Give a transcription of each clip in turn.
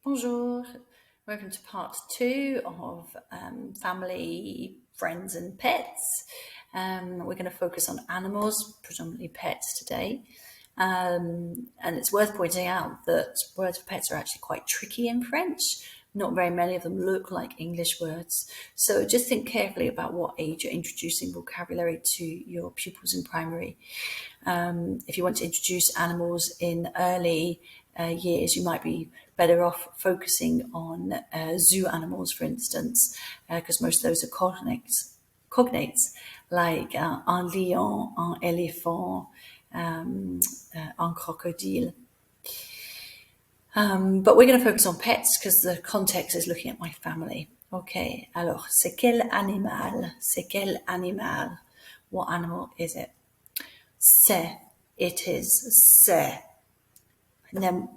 Bonjour, welcome to part two of family, friends, and pets. We're going to focus on animals, predominantly pets today. And it's worth pointing out that words for pets are actually quite tricky in French. Not very many of them look like English words. So just think carefully about what age you're introducing vocabulary to your pupils in primary. If you want to introduce animals in early years, you might be better off focusing on zoo animals, for instance, because most of those are cognates like un lion, un éléphant, un crocodile. But we're going to focus on pets because the context is looking at my family. Okay, alors, c'est quel animal? C'est quel animal? What animal is it? C'est. It is. C'est. And then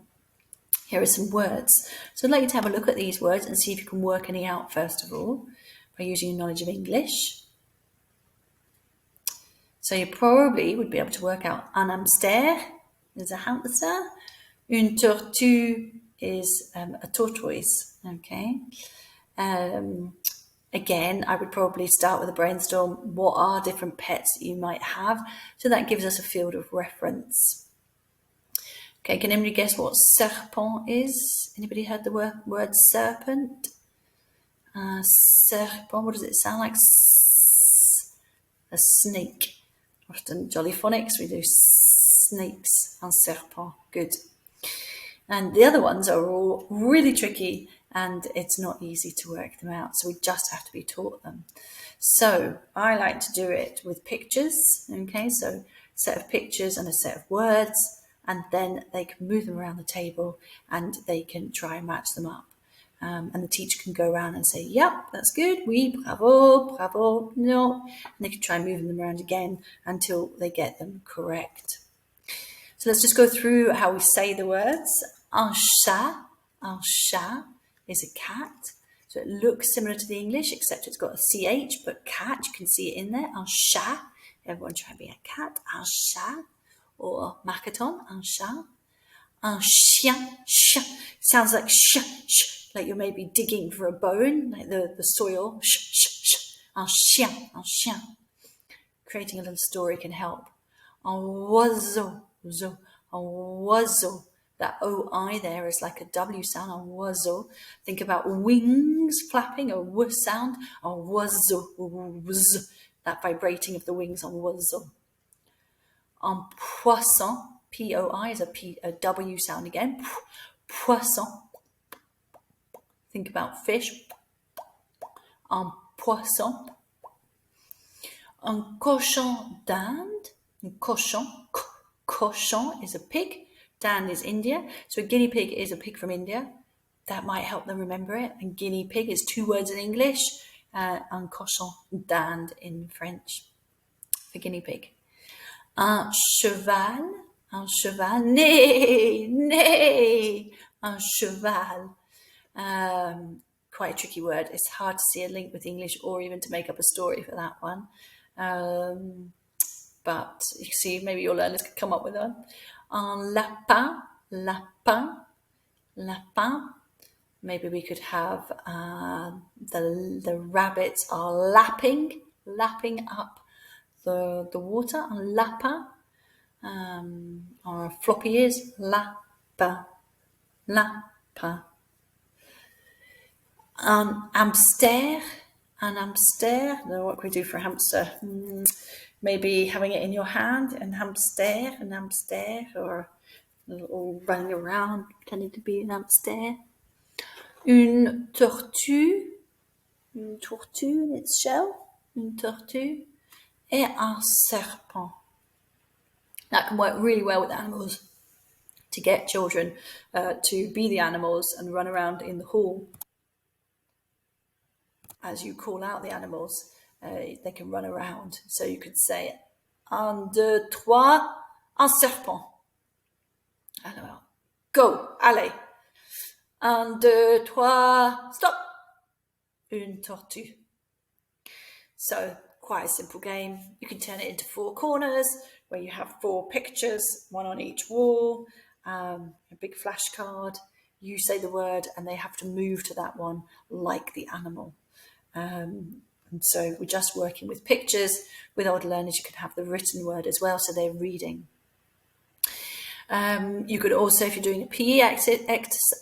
here are some words. So I'd like you to have a look at these words and see if you can work any out, first of all, by using your knowledge of English. So you probably would be able to work out un hamster is a hamster. Une tortue is a tortoise, okay? Again, I would probably start with a brainstorm. What are different pets that you might have? So that gives us a field of reference. Okay, can anybody guess what serpent is? Anybody heard the word serpent? Serpent, what does it sound like? A snake. Often Jolly Phonics, we do snakes and serpent. Good. And the other ones are all really tricky and it's not easy to work them out. So we just have to be taught them. So I like to do it with pictures. Okay, so a set of pictures and a set of words, and then they can move them around the table and they can try and match them up. And the teacher can go around and say, yep, that's good, oui, bravo, bravo, no. And they can try moving them around again until they get them correct. So let's just go through how we say the words. Un chat is a cat. So it looks similar to the English, except it's got a CH, but cat, you can see it in there. Un chat. Everyone try being a cat. Un chat. Or Makaton, un chat. Un chien. Sounds like like you're maybe digging for a bone, like the soil. Un chien. Creating a little story can help. Un oiseau. Un oiseau. That OI there is like a W sound, un oiseau. Think about wings flapping, a W sound, un oiseau. That vibrating of the wings, un oiseau. Un poisson, POI is a W sound again. Poisson. Think about fish. Un poisson. Un cochon d'Inde. Un cochon is a pig. Dinde is India. So a guinea pig is a pig from India. That might help them remember it. And guinea pig is two words in English. Un cochon d'Inde in French for guinea pig. Un cheval. Nay. Un cheval. Quite a tricky word. It's hard to see a link with English or even to make up a story for that one. But you see, maybe your learners could come up with one. Un lapin. Maybe we could have the rabbits are lapping up the water. Un lapin. Or a floppy ears. Lapin. Un hamster. What can we do for a hamster? Maybe having it in your hand, an hamster, or running around pretending to be an hamster. Une tortue in its shell. Une tortue. Et un serpent. That can work really well with animals to get children to be the animals and run around in the hall. As you call out the animals, they can run around. So you could say, un, deux, trois, un serpent. Alors, go, allez. Un, deux, trois, stop. Une tortue. So quite a simple game. You can turn it into four corners where you have four pictures, one on each wall, a big flashcard, you say the word, and they have to move to that one like the animal. And so we're just working with pictures. With older learners, you can have the written word as well, so they're reading. You could also, if you're doing a PE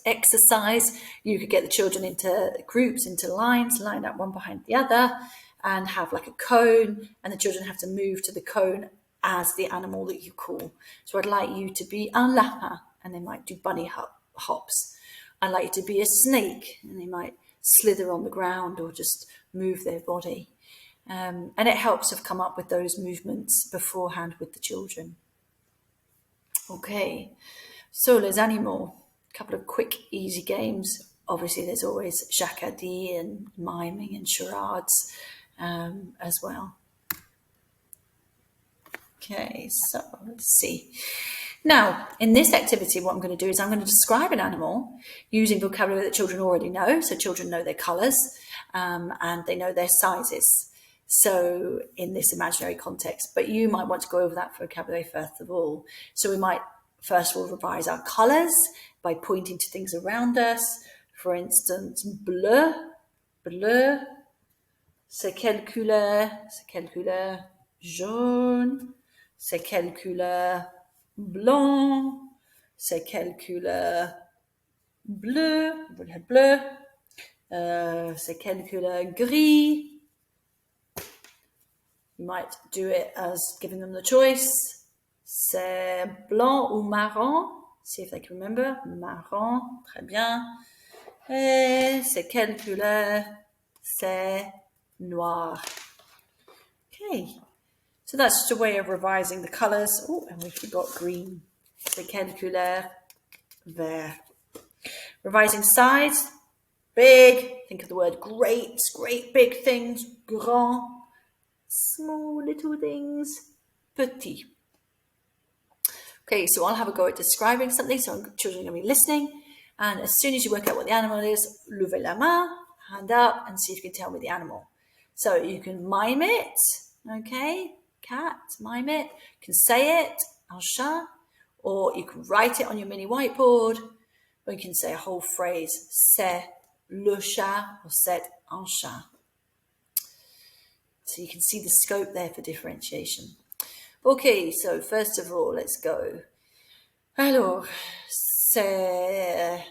exercise, you could get the children into groups, into lines, lined up one behind the other, and have like a cone, and the children have to move to the cone as the animal that you call. So I'd like you to be un lapin, and they might do bunny hops. I'd like you to be a snake, and they might slither on the ground or just move their body. And it helps to come up with those movements beforehand with the children. Okay, so les animaux, a couple of quick, easy games. Obviously, there's always jacquardie and miming and charades as well. Okay, so let's see. Now, in this activity, what I'm going to do is I'm going to describe an animal using vocabulary that children already know. So children know their colours and they know their sizes. So in this imaginary context, but you might want to go over that vocabulary first of all. So we might first of all revise our colours by pointing to things around us. For instance, bleu, bleu, c'est quelle couleur? C'est quelle couleur? Jaune, c'est quelle couleur? Blanc, c'est quelle couleur? Bleu, bleu, c'est quelle couleur? Gris. You might do it as giving them the choice. C'est blanc ou marron? See if they can remember. Marron, très bien. Et c'est quelle couleur? C'est noir. Okay, so that's just a way of revising the colours. Oh, and we forgot green. C'est quelle couleur? Vert. Revising size. Big. Think of the word great. Great big things. Grand. Small little things. Petit. Okay, so I'll have a go at describing something. So children are going to be listening. And as soon as you work out what the animal is, levez la main, hand up, and see if you can tell me the animal. So you can mime it. Okay, cat, mime it. You can say it, un chat. Or you can write it on your mini whiteboard. Or you can say a whole phrase. C'est le chat or c'est un chat. So you can see the scope there for differentiation. Okay, so first of all, let's go. Alors, c'est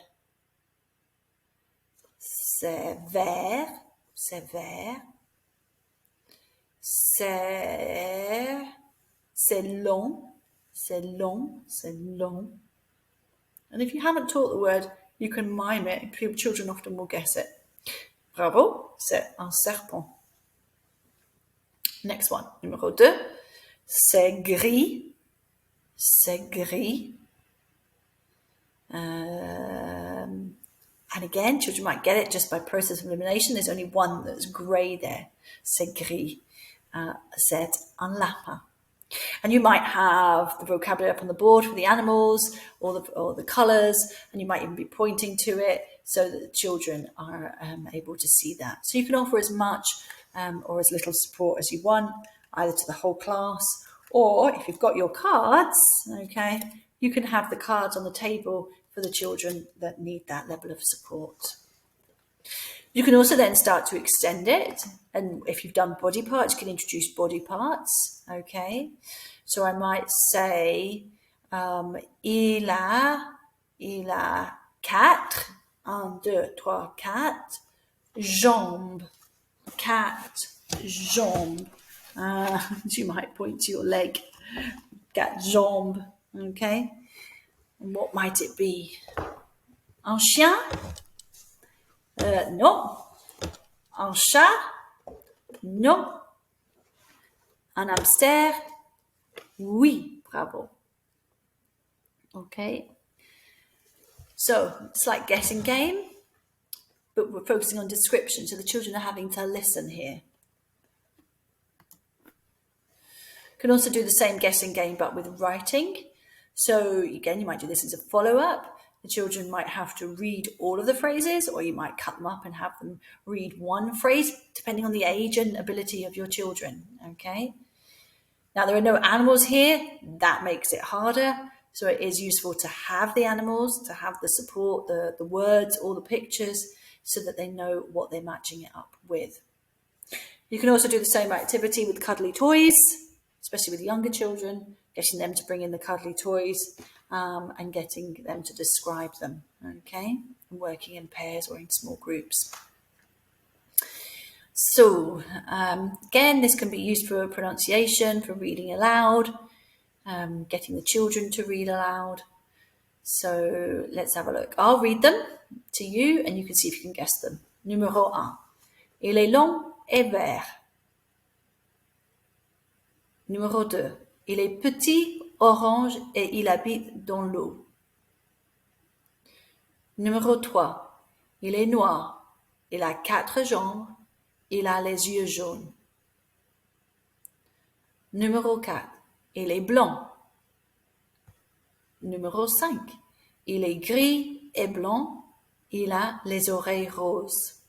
vert, c'est vert. C'est long, c'est long, c'est long. And if you haven't taught the word, you can mime it. Children often will guess it. Bravo, c'est un serpent. Next one, numéro 2. C'est gris. C'est gris. And again, children might get it just by process of elimination. There's only one that's grey there. C'est gris. C'est un lapin. And you might have the vocabulary up on the board for the animals or the colours, and you might even be pointing to it so that the children are able to see that. So you can offer as much or as little support as you want, either to the whole class, or if you've got your cards, okay, you can have the cards on the table for the children that need that level of support. You can also then start to extend it, and if you've done body parts, you can introduce body parts, okay? So I might say, il a 4, 1, 2, 3, 4, jambes, 4 jambes. You might point to your leg, 4 jambes, okay? And what might it be? Un chien? Non. Un chat? Non. Un hamster? Oui. Bravo. Okay. So it's like guessing game, but we're focusing on description. So the children are having to listen here. You can also do the same guessing game, but with writing. So again, you might do this as a follow-up. The children might have to read all of the phrases, or you might cut them up and have them read one phrase, depending on the age and ability of your children, okay? Now, there are no animals here. That makes it harder. So it is useful to have the animals, to have the support, the words, or the pictures, so that they know what they're matching it up with. You can also do the same activity with cuddly toys, especially with younger children, getting them to bring in the cuddly toys and getting them to describe them, okay? And working in pairs or in small groups. So, again, this can be used for pronunciation, for reading aloud, getting the children to read aloud. So let's have a look. I'll read them to you and you can see if you can guess them. Numéro 1. Il est long et vert. Numéro 2. Il est petit, orange et il habite dans l'eau. Numéro 3. Il est noir. Il a 4 jambes. Il a les yeux jaunes. Numéro 4. Il est blanc. Numéro 5. Il est gris et blanc. Il a les oreilles roses.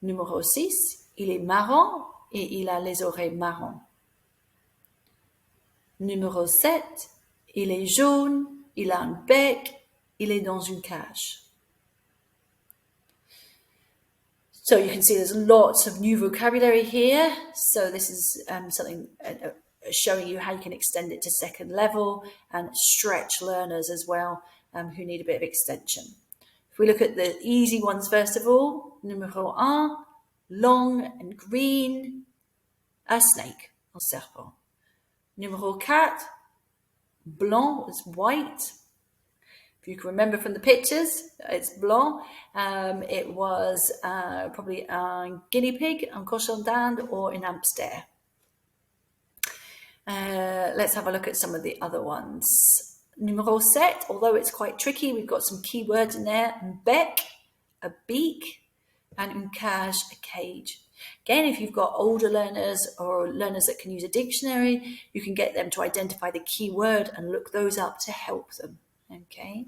Numéro 6. Il est marron et il a les oreilles marron. Numéro 7. Il est jaune. Il a un bec. Il est dans une cage. So you can see there's lots of new vocabulary here. So this is something showing you how you can extend it to second level and stretch learners as well who need a bit of extension. If we look at the easy ones first of all, numéro 1, long and green, a snake, un serpent. Numéro 4, blanc is white. If you can remember from the pictures, it's blanc. It was probably a guinea pig, un cochon d'Inde, or an hamster. Let's have a look at some of the other ones. Numéro 7, although it's quite tricky, we've got some key words in there. Un bec, a beak, and une cage, a cage. Again, if you've got older learners or learners that can use a dictionary, you can get them to identify the key word and look those up to help them. Okay.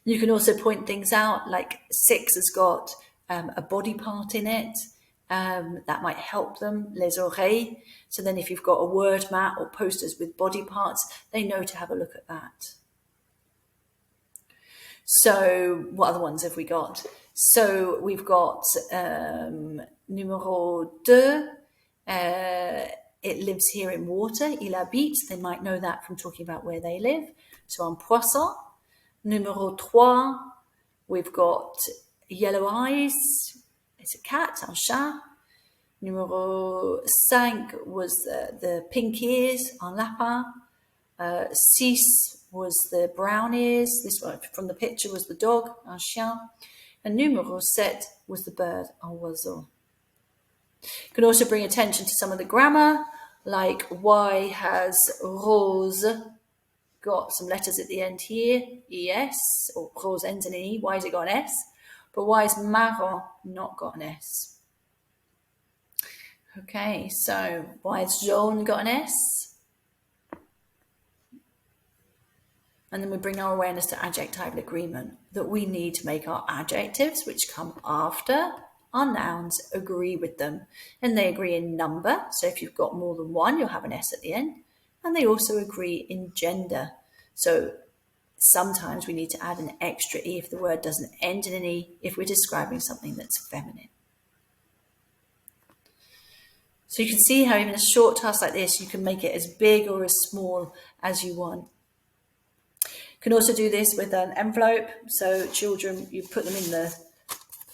You can also point things out, like 6 has got a body part in it. That might help them, les oreilles. So then if you've got a word mat or posters with body parts, they know to have a look at that. So what other ones have we got? So we've got numéro 2. It lives here in water. Il habite. They might know that from talking about where they live. So un poisson. Numéro 3. We've got yellow eyes. It's a cat, un chat. Numéro 5 was the pink ears, un lapin. 6 was the brown ears. This one from the picture was the dog, un chien. And numéro 7 was the bird, un oiseau. You can also bring attention to some of the grammar, like why has Rose got some letters at the end here, ES, or Rose ends in an E, why has it got an S? But why is marron not got an S? Okay, so why has jaune got an S? And then we bring our awareness to adjectival agreement, that we need to make our adjectives, which come after our nouns, agree with them. And they agree in number. So if you've got more than one, you'll have an S at the end. And they also agree in gender. So sometimes we need to add an extra E if the word doesn't end in an E, if we're describing something that's feminine. So you can see how even a short task like this, you can make it as big or as small as you want. You can also do this with an envelope. So children, you put them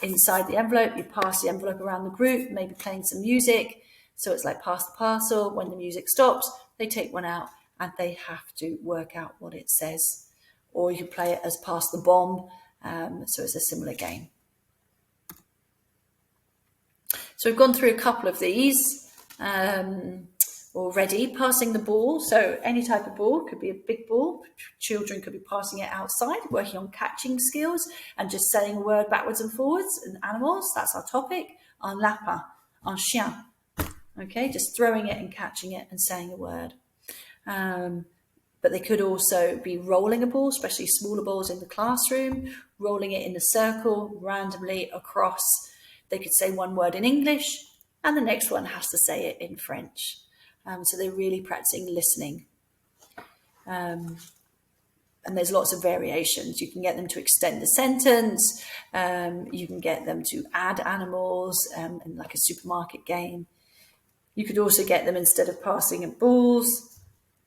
inside the envelope, you pass the envelope around the group, maybe playing some music. So it's like pass the parcel. When the music stops, they take one out and they have to work out what it says. Or you can play it as pass the bomb. So it's a similar game. So we've gone through a couple of these already. Passing the ball. So any type of ball, could be a big ball. Children could be passing it outside, working on catching skills and just saying a word backwards and forwards. And animals, that's our topic. Un lapin, un chien. Okay, just throwing it and catching it and saying a word. But they could also be rolling a ball, especially smaller balls in the classroom, rolling it in a circle randomly across. They could say one word in English and the next one has to say it in French. So they're really practicing listening. And there's lots of variations. You can get them to extend the sentence. You can get them to add animals in like a supermarket game. You could also get them, instead of passing in balls,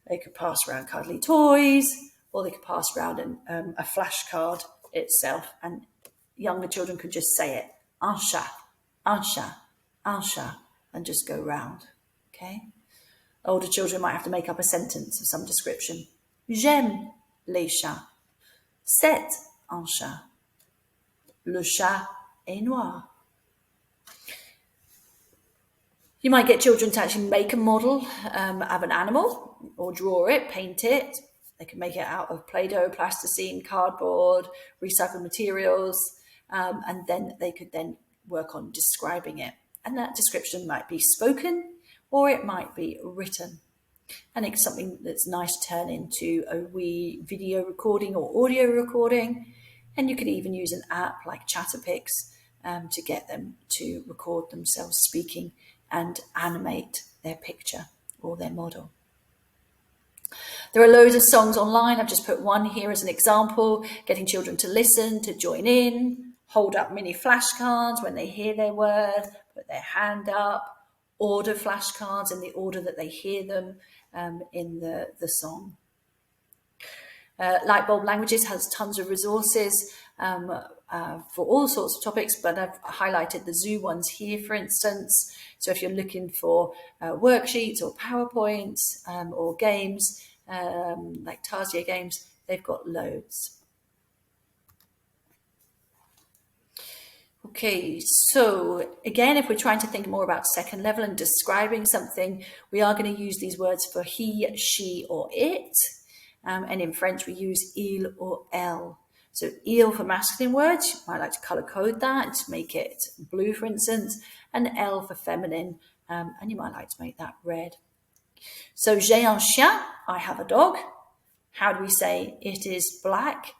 they could pass around cuddly toys, or they could pass around a flashcard itself, and younger children could just say it, un chat, un chat, un chat, and just go round. Okay. Older children might have to make up a sentence of some description. J'aime les chats. C'est un chat. Le chat est noir. You might get children to actually make a model of an animal, or draw it, paint it. They can make it out of Play-Doh, plasticine, cardboard, recycled materials, and then they could then work on describing it. And that description might be spoken, or it might be written. And it's something that's nice to turn into a wee video recording or audio recording. And you could even use an app like Chatterpix to get them to record themselves speaking and animate their picture or their model. There are loads of songs online. I've just put one here as an example, getting children to listen, to join in, hold up mini flashcards when they hear their word, put their hand up, order flashcards in the order that they hear them in the song. Lightbulb Languages has tons of resources for all sorts of topics, but I've highlighted the zoo ones here, for instance. So if you're looking for worksheets or PowerPoints or games, like Tarsier games, they've got loads. Okay, so again, if we're trying to think more about second level and describing something, we are going to use these words for he, she, or it. And in French, we use il or elle. So il for masculine words, you might like to color code that, make it blue, for instance, and elle for feminine, and you might like to make that red. So j'ai un chien, I have a dog. How do we say it is black?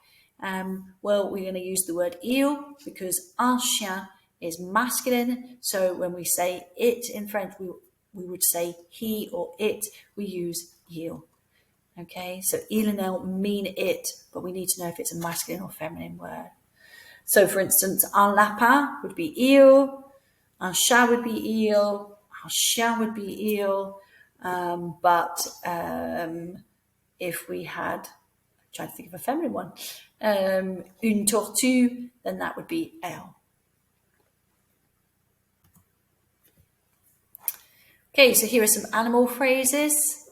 Well, we're going to use the word il because un chien is masculine. So when we say it in French, we would say he or it. We use il. Okay, so il and elle mean it, but we need to know if it's a masculine or feminine word. So for instance, un lapin would be il, un chat would be il, un chien would be il. But if we had, I'm trying to think of a feminine one, une tortue, then that would be elle. Okay, so here are some animal phrases.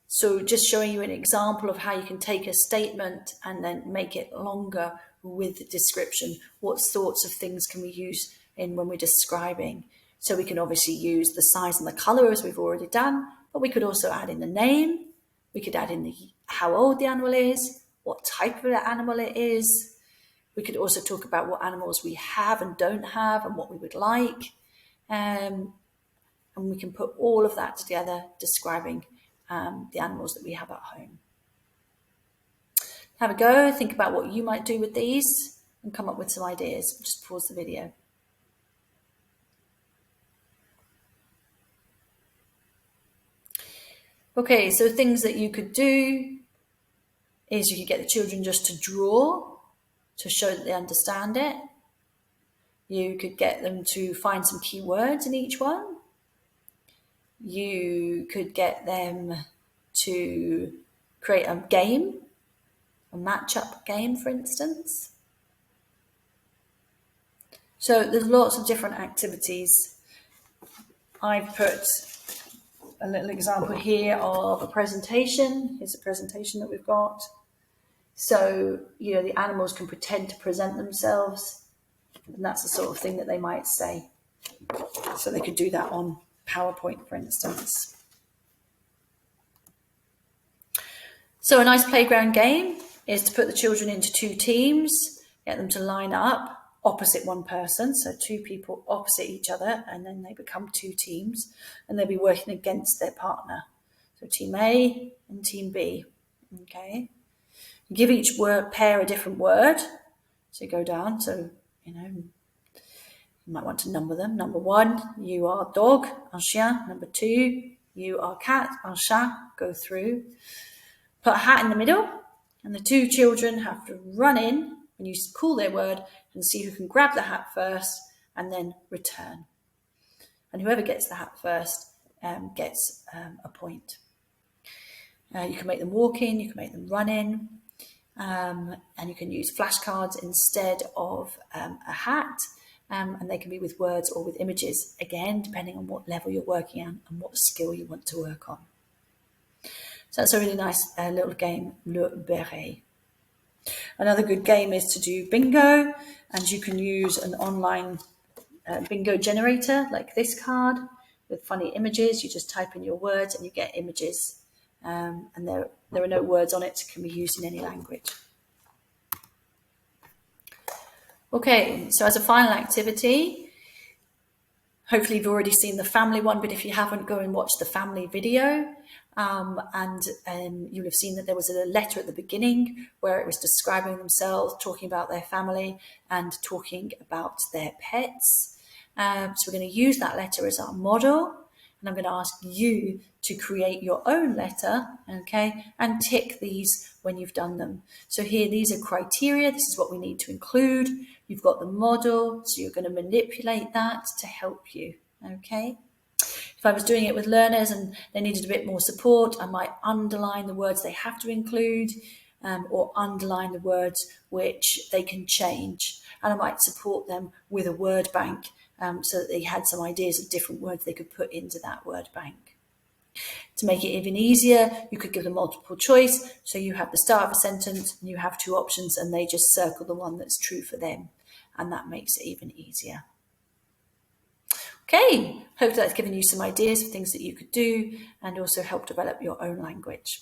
So just showing you an example of how you can take a statement and then make it longer with the description. What sorts of things can we use when we're describing? So we can obviously use the size and the color as we've already done, but we could also add in the name. We could add in how old the animal is, what type of animal it is. We could also talk about what animals we have and don't have and what we would like. And we can put all of that together, describing the animals that we have at home. Have a go, think about what you might do with these and come up with some ideas. Just pause the video. Okay, so things that you could do is you could get the children just to draw to show that they understand it. You could get them to find some key words in each one. You could get them to create a game, a match-up game, for instance. So there's lots of different activities. I've put a little example here of a presentation. Here's a presentation that we've got. So, the animals can pretend to present themselves, and that's the sort of thing that they might say. So they could do that on PowerPoint, for instance. So a nice playground game is to put the children into two teams, get them to line up opposite one person, so two people opposite each other, and then they become two teams, and they'll be working against their partner. So team A and team B, okay? Give each pair a different word. So you go down, so, you might want to number them. Number 1, you are dog, un chien. Number 2, you are cat, un chat. Go through. put a hat in the middle, and the two children have to run in when you call their word and see who can grab the hat first and then return. And whoever gets the hat first gets a point. You can make them walk in, you can make them run in, and you can use flashcards instead of a hat, and they can be with words or with images, again, depending on what level you're working on and what skill you want to work on. So that's a really nice little game, Le Béret. Another good game is to do bingo, and you can use an online bingo generator like this card with funny images. You just type in your words and you get images, and there are no words on it. It can be used in any language. Okay, so as a final activity, hopefully you've already seen the family one, but if you haven't, go and watch the family video. And you'll have seen that there was a letter at the beginning where it was describing themselves, talking about their family and talking about their pets. So we're going to use that letter as our model. And I'm going to ask you to create your own letter, okay, and tick these when you've done them. So here, these are criteria. This is what we need to include. You've got the model, so you're going to manipulate that to help you, okay? If I was doing it with learners and they needed a bit more support, I might underline the words they have to include, or underline the words which they can change. And I might support them with a word bank, so that they had some ideas of different words they could put into that word bank. To make it even easier, you could give them multiple choice. So you have the start of a sentence and you have two options and they just circle the one that's true for them. And that makes it even easier. Okay, hope that's given you some ideas for things that you could do and also help develop your own language.